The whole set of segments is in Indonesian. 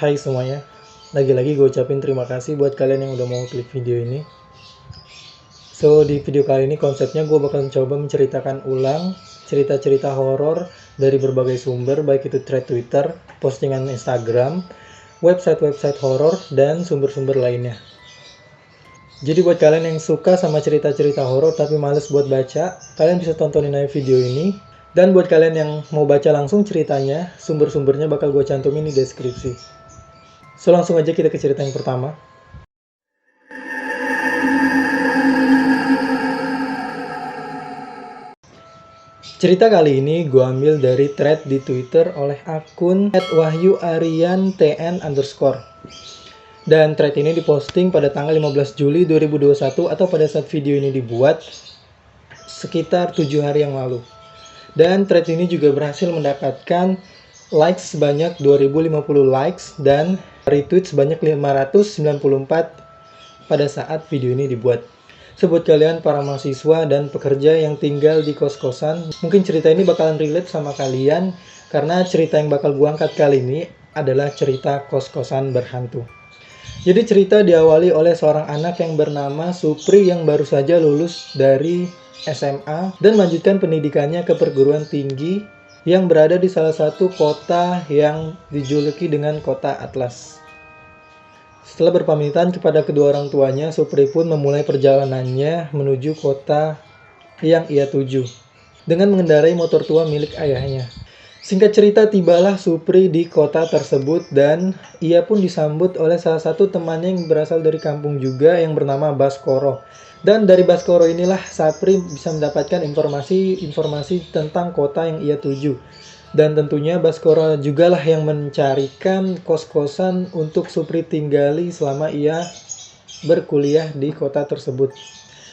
Hai semuanya, lagi-lagi gue ucapin terima kasih buat kalian yang udah mau klik video ini. So, di video kali ini konsepnya gue bakal mencoba menceritakan ulang cerita-cerita horor dari berbagai sumber, baik itu thread Twitter, postingan Instagram, website-website horor, dan sumber-sumber lainnya. Jadi buat kalian yang suka sama cerita-cerita horor tapi males buat baca, kalian bisa tontonin aja video ini. Dan buat kalian yang mau baca langsung ceritanya, sumber-sumbernya bakal gue cantumin di deskripsi. So, langsung aja kita ke cerita yang pertama. Cerita kali ini gue ambil dari thread di Twitter oleh akun @wahyuariantn_. Dan thread ini diposting pada tanggal 15 Juli 2021 atau pada saat video ini dibuat sekitar 7 hari yang lalu. Dan thread ini juga berhasil mendapatkan likes sebanyak 2050 likes dan retweet sebanyak 594 pada saat video ini dibuat. Sebut kalian para mahasiswa dan pekerja yang tinggal di kos-kosan, mungkin cerita ini bakalan relate sama kalian karena cerita yang bakal gua angkat kali ini adalah cerita kos-kosan berhantu. Jadi cerita diawali oleh seorang anak yang bernama Supri yang baru saja lulus dari SMA dan melanjutkan pendidikannya ke perguruan tinggi yang berada di salah satu kota yang dijuluki dengan kota Atlas. Setelah berpamitan kepada kedua orang tuanya, Supri pun memulai perjalanannya menuju kota yang ia tuju dengan mengendarai motor tua milik ayahnya. Singkat cerita, tibalah Supri di kota tersebut dan ia pun disambut oleh salah satu temannya yang berasal dari kampung juga yang bernama Baskoro. Dan dari Baskoro inilah Supri bisa mendapatkan informasi tentang kota yang ia tuju. Dan tentunya Baskoro jugalah yang mencarikan kos-kosan untuk Supri tinggali selama ia berkuliah di kota tersebut.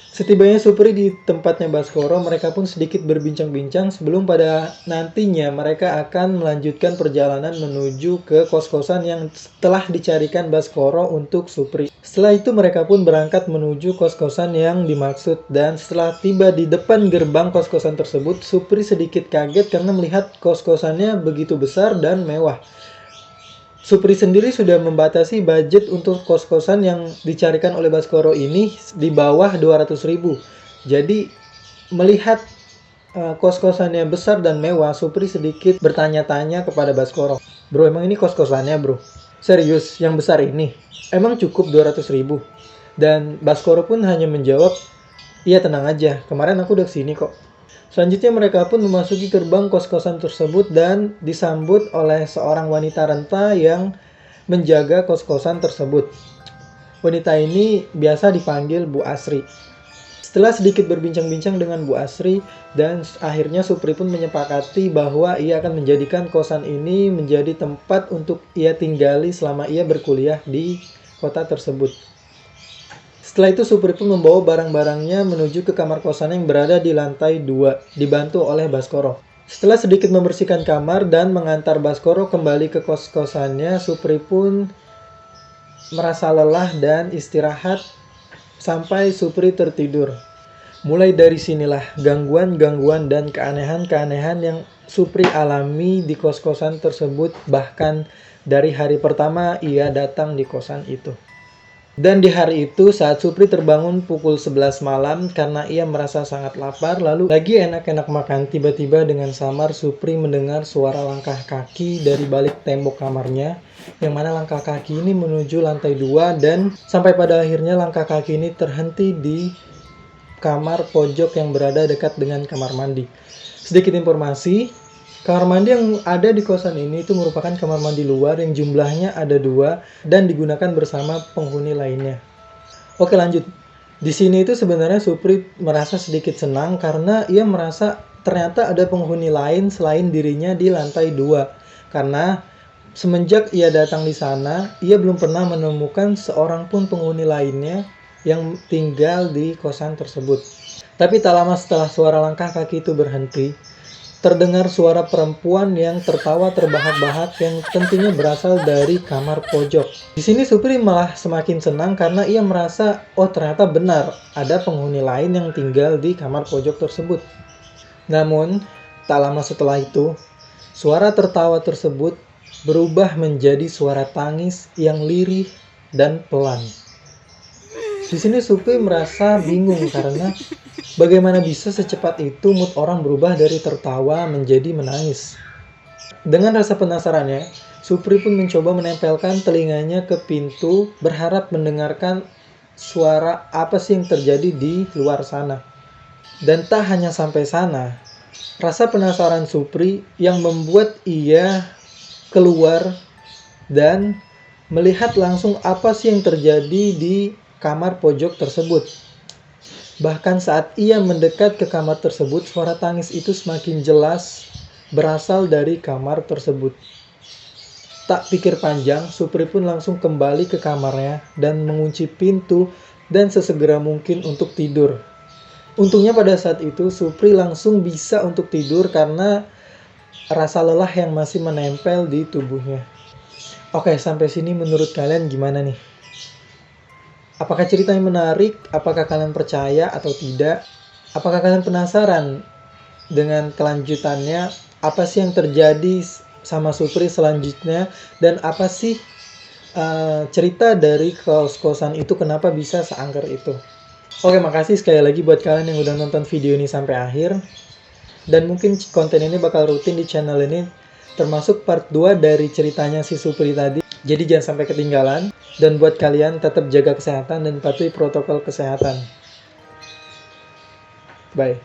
Setibanya Supri di tempatnya Baskoro, mereka pun sedikit berbincang-bincang sebelum pada nantinya mereka akan melanjutkan perjalanan menuju ke kos-kosan yang telah dicarikan Baskoro untuk Supri. Setelah itu mereka pun berangkat menuju kos-kosan yang dimaksud dan setelah tiba di depan gerbang kos-kosan tersebut, Supri sedikit kaget karena melihat kos-kosannya begitu besar dan mewah. Supri sendiri sudah membatasi budget untuk kos-kosan yang dicarikan oleh Baskoro ini di bawah 200.000. Jadi melihat kos-kosannya besar dan mewah, Supri sedikit bertanya-tanya kepada Baskoro. Bro, emang ini kos-kosannya bro? Serius, yang besar ini? Emang cukup 200.000? Dan Baskoro pun hanya menjawab, iya tenang aja, kemarin aku udah kesini kok. Selanjutnya mereka pun memasuki gerbang kos-kosan tersebut dan disambut oleh seorang wanita renta yang menjaga kos-kosan tersebut. Wanita ini biasa dipanggil Bu Asri. Setelah sedikit berbincang-bincang dengan Bu Asri dan akhirnya Supri pun menyepakati bahwa ia akan menjadikan kosan ini menjadi tempat untuk ia tinggali selama ia berkuliah di kota tersebut. Setelah itu Supri pun membawa barang-barangnya menuju ke kamar kosan yang berada di lantai 2, dibantu oleh Baskoro. Setelah sedikit membersihkan kamar dan mengantar Baskoro kembali ke kos-kosannya, Supri pun merasa lelah dan istirahat sampai Supri tertidur. Mulai dari sinilah gangguan-gangguan dan keanehan-keanehan yang Supri alami di kos-kosan tersebut, bahkan dari hari pertama ia datang di kosan itu. Dan di hari itu saat Supri terbangun pukul 11 malam karena ia merasa sangat lapar, lalu lagi enak-enak makan, tiba-tiba dengan samar Supri mendengar suara langkah kaki dari balik tembok kamarnya, yang mana langkah kaki ini menuju lantai 2 dan sampai pada akhirnya langkah kaki ini terhenti di kamar pojok yang berada dekat dengan kamar mandi. Sedikit informasi, kamar mandi yang ada di kosan ini itu merupakan kamar mandi luar yang jumlahnya ada 2 dan digunakan bersama penghuni lainnya. Oke, lanjut. Di sini itu sebenarnya Supri merasa sedikit senang karena ia merasa ternyata ada penghuni lain selain dirinya di lantai 2. Karena semenjak ia datang di sana, ia belum pernah menemukan seorang pun penghuni lainnya yang tinggal di kosan tersebut. Tapi tak lama setelah suara langkah kaki itu berhenti, terdengar suara perempuan yang tertawa terbahak-bahak yang tentunya berasal dari kamar pojok. Di sini Supri malah semakin senang karena ia merasa, oh ternyata benar ada penghuni lain yang tinggal di kamar pojok tersebut. Namun, tak lama setelah itu, suara tertawa tersebut berubah menjadi suara tangis yang lirih dan pelan. Di sini Supri merasa bingung karena bagaimana bisa secepat itu mood orang berubah dari tertawa menjadi menangis. Dengan rasa penasarannya, Supri pun mencoba menempelkan telinganya ke pintu berharap mendengarkan suara apa sih yang terjadi di luar sana. Dan tak hanya sampai sana, rasa penasaran Supri yang membuat ia keluar dan melihat langsung apa sih yang terjadi di kamar pojok tersebut. Bahkan saat ia mendekat ke kamar tersebut, suara tangis itu semakin jelas berasal dari kamar tersebut. Tak pikir panjang, Supri pun langsung kembali ke kamarnya dan mengunci pintu dan sesegera mungkin untuk tidur. Untungnya pada saat itu Supri langsung bisa untuk tidur karena rasa lelah yang masih menempel di tubuhnya. Oke, sampai sini menurut kalian gimana nih? Apakah ceritanya menarik? Apakah kalian percaya atau tidak? Apakah kalian penasaran dengan kelanjutannya? Apa sih yang terjadi sama Supri selanjutnya? Dan apa sih cerita dari kos-kosan itu kenapa bisa seangker itu? Oke, makasih sekali lagi buat kalian yang udah nonton video ini sampai akhir. Dan mungkin konten ini bakal rutin di channel ini, termasuk part 2 dari ceritanya si Supri tadi. Jadi jangan sampai ketinggalan. Dan buat kalian tetap jaga kesehatan dan patuhi protokol kesehatan. Bye.